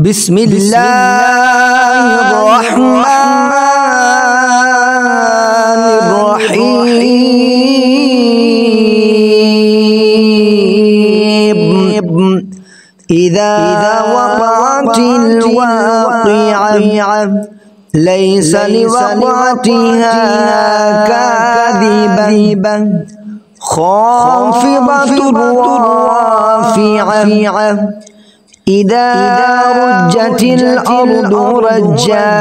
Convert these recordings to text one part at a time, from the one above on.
بسم الله الرحمن الرحيم إذا وقعت الواقعة ليس لوقعتها كاذبة خافضة رافعة إذا رجت الأرض رجا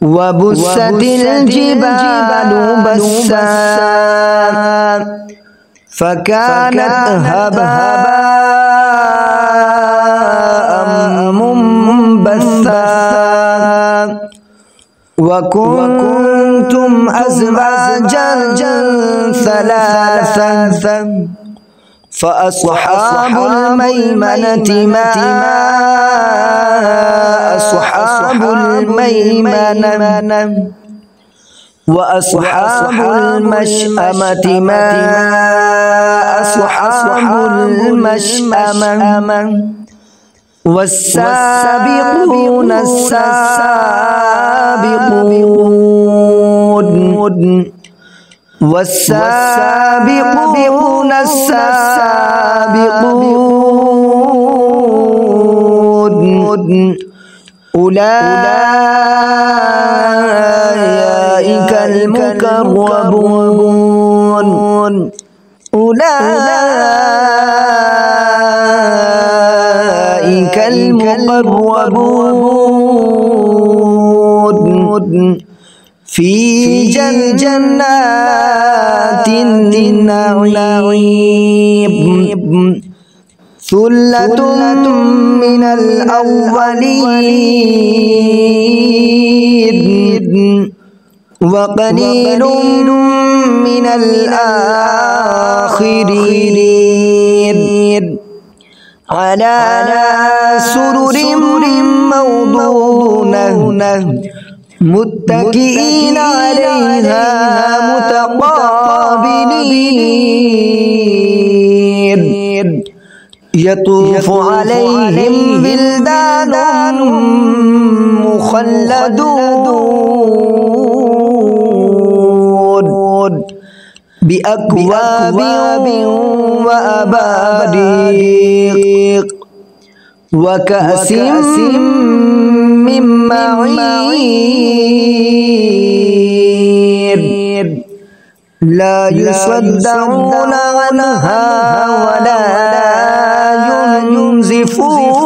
وبست الجبال بسا فكانت هباء منبثا وكنتم أزواجا ثلاثا فأصحاب الميمنة ما أصحاب الميمنة وأصحاب المشأمة ما أصحاب المشأمة والسابقون السابقون والسابقون السابقون أولئك المقربون أولئك المقربون في جنات النعيم ثلة من الأولين وقليل من الآخرين على سرر موضونة متكئين عليها متقابلين يطوف عليهم بلدان مخلدون بأكواب وأباريق وكأس من معين لا يصدعون عنها ولا ينزفون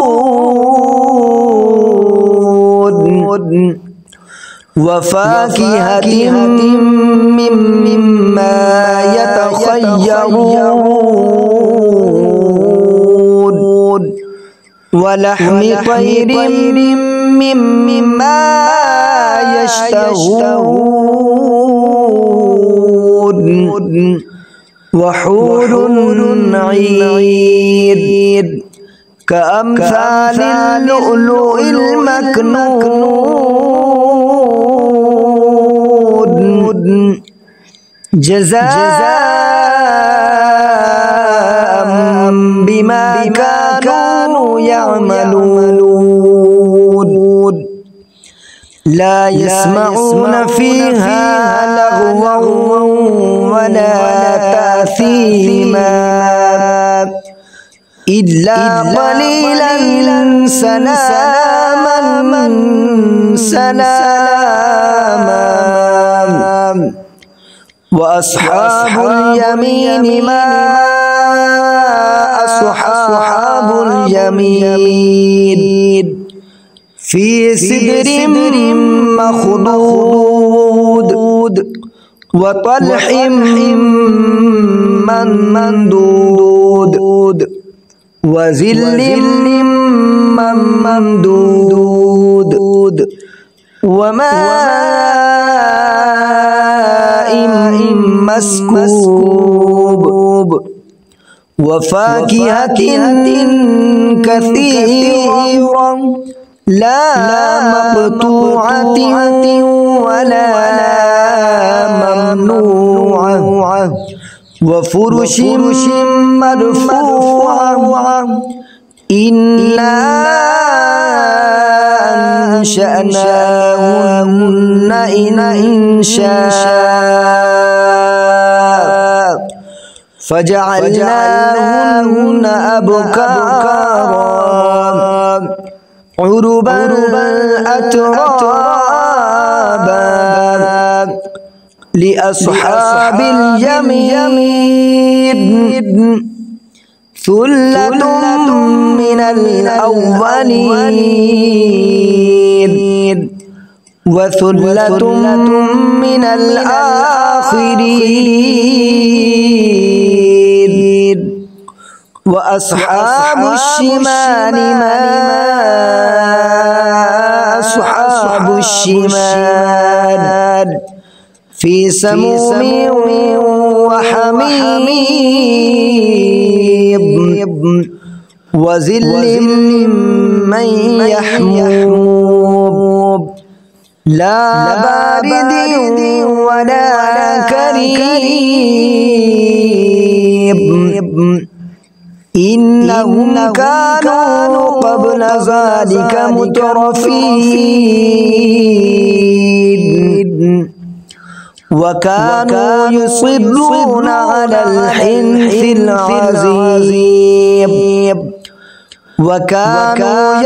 وفاكهة مما يتخيرون ولحم طير مما يشتهون وحور عين كأمثال اللؤلؤ المكنون جزاء بما كانوا يعملون لا يسمعون فيها لغوا ولا تأثيما إلا قليلا سلاما وأصحاب اليمين ما أصحاب اليمين في سدر مخضود وطلح ممدود وظل ممدود وماء مسكوب وفاكهة كثيرة لا مقطوعة ولا ممنوعة وفرش مرفوعة إنا أنشأناهن إنشاء فجعلناهن أبكارا عربا أترابا لأصحاب اليمين ثلة من الأولين وثلة من الآخرين وأصحاب الشمال ما أصحاب الشمال في سموم وحميم وظل من يحموم لا بارد ولا كريم إنهم كانوا قبل ذلك مترفين وكانوا يصرون على الحنث العظيم وكانوا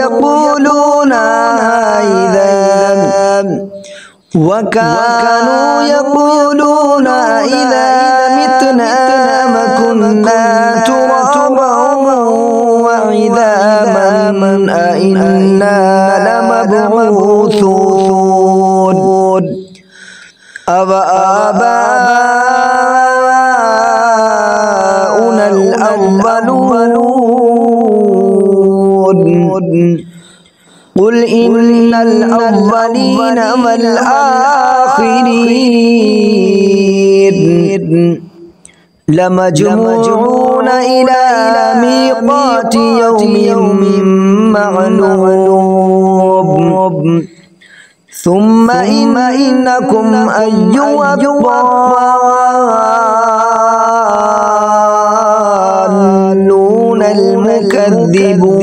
يقولون إذا متنا وكنا ترابا وعظاما أئنا لمبعوثون أَوَآبَاؤُنَا الْأَوَّلُونَ قُلْ إِنَّ الْأَوَّلِينَ وَالْآخِرِينَ لَمَجْمُوعُونَ إِلَى مِيقَاتِ يَوْمٍ مَّعْلُومٍ ثم إنكم أيها الضالون المكذبون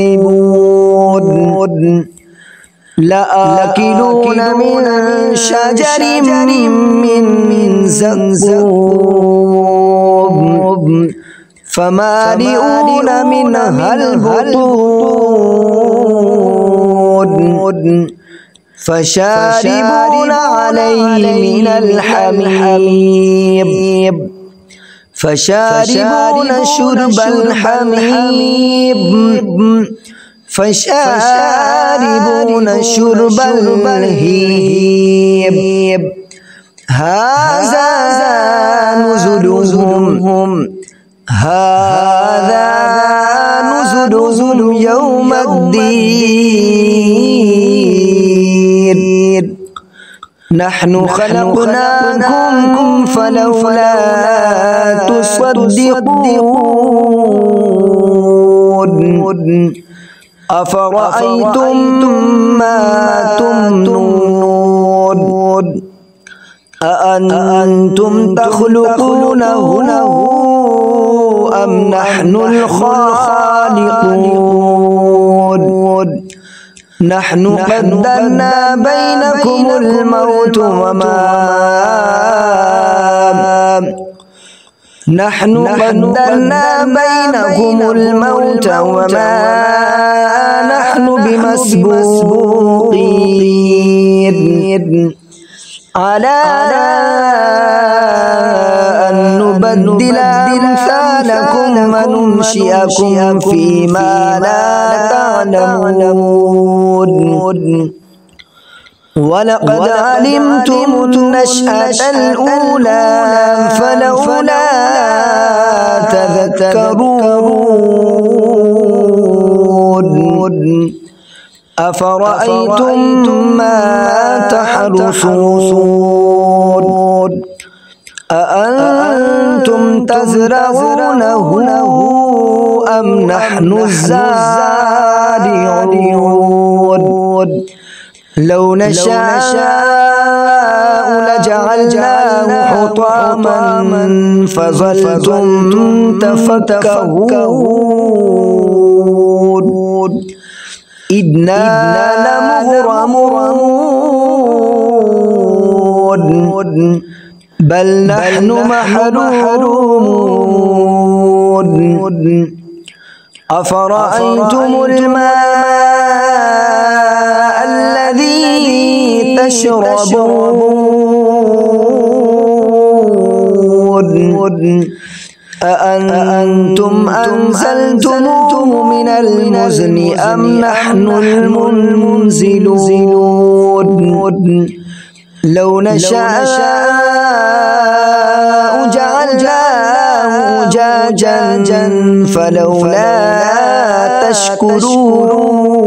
لآكلون من شجر من زقوم فمالئون منها البطون فشاربون عليه من الحميم فشاربون شرب الهيم هذا نزلهم يوم الدين نحن خلقناكم فلولا تصدقون أفرأيتم ما تمنون أأنتم تخلقونه أم نحن الخالقون نحن قدرنا بينكم الموت وما نحن بمسبوقين على أن نبدل أمثالكم وننشئكم فيما لا تعلمون ولقد علمتم النشأة الأولى فلولا تذكرون أفرأيتم ما تحرثون أأنتم تزرعونه أم نحن الزارعون لو نشاء لجعلناه حطاما فظلتم تفكهون إنا لمغرمون بل نحن محرومون أفرأيتم الماء الذي تشربون أأنتم أنزلتموه من المزن أم نحن المنزلون لو نشاء جعلناه أجاجا فلولا تشكرون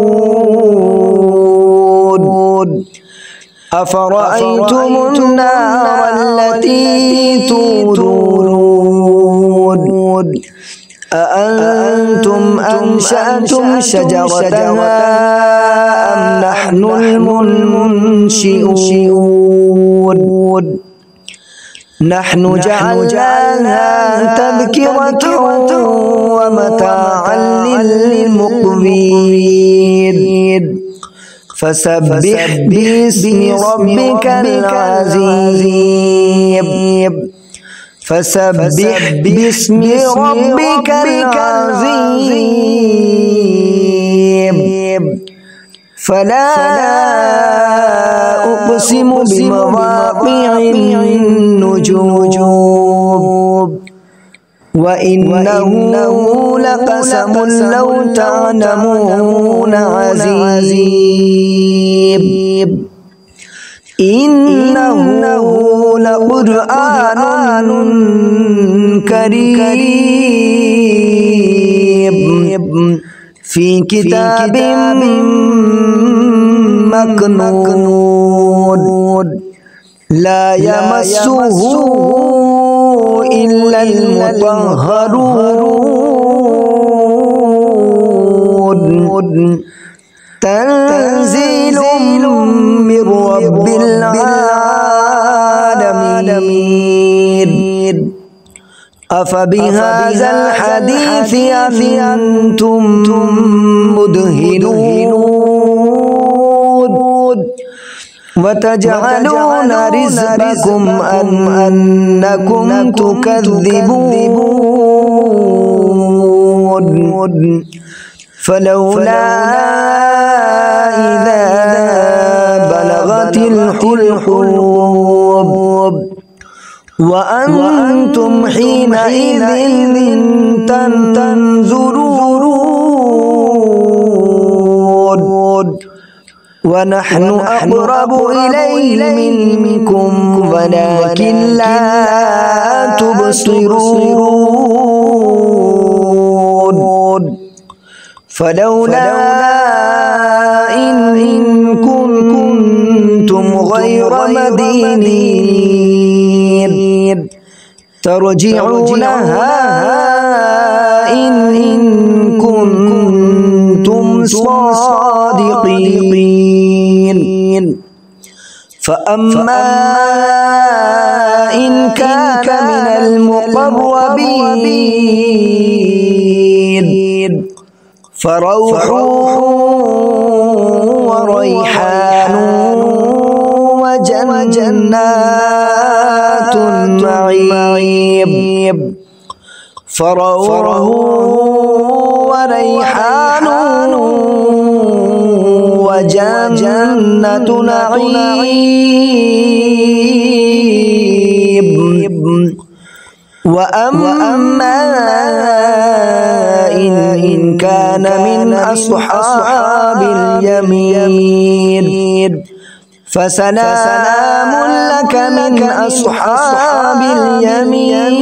أفرأيتم النار التي تورون أأنتم أنشأتم شجرتها أم نحن المنشئون نحن جعلناها تذكرة ومتاعا للمقوين فسبح باسم ربك العظيم فسبح باسم ربك العظيم فلا أقسم بمواقع النجوم وإنه لقسم لو تعلمون عظيم إنه لقرآن كريم في كتاب مكنون لا يمسه إلا المطهرون تنزيل من رب العالمين أفبهذا الحديث أنتم مدهنون وتجعلون رزقكم أنكم تكذبون فلولا إذا بلغت الحلقوم وأنتم حينئذ تنظرون ونحن أقرب إليه منكم ولكن لا تبصرون فلولا إن كنتم غير مدينين ترجعونها إن كنتم صادقين فأما إن كان من المقربين فروح وريحان وجنات النعيم فروح وريحان وجنة نعيم وأما إن كان من أصحاب اليمين فسلام لك من أصحاب اليمين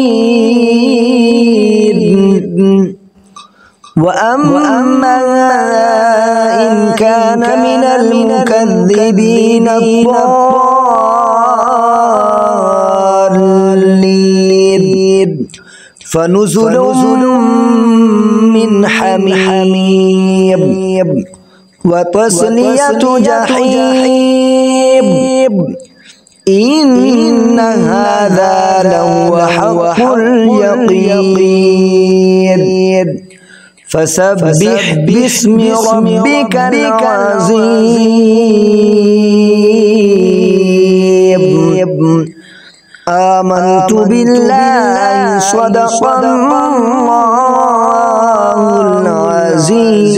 وأما إن كان من المكذبين الضالين فنزل من حميم وتصلية جحيم إن هذا لهو حق اليقين فسبح باسم ربك العظيم آمنت بالله صدق الله العظيم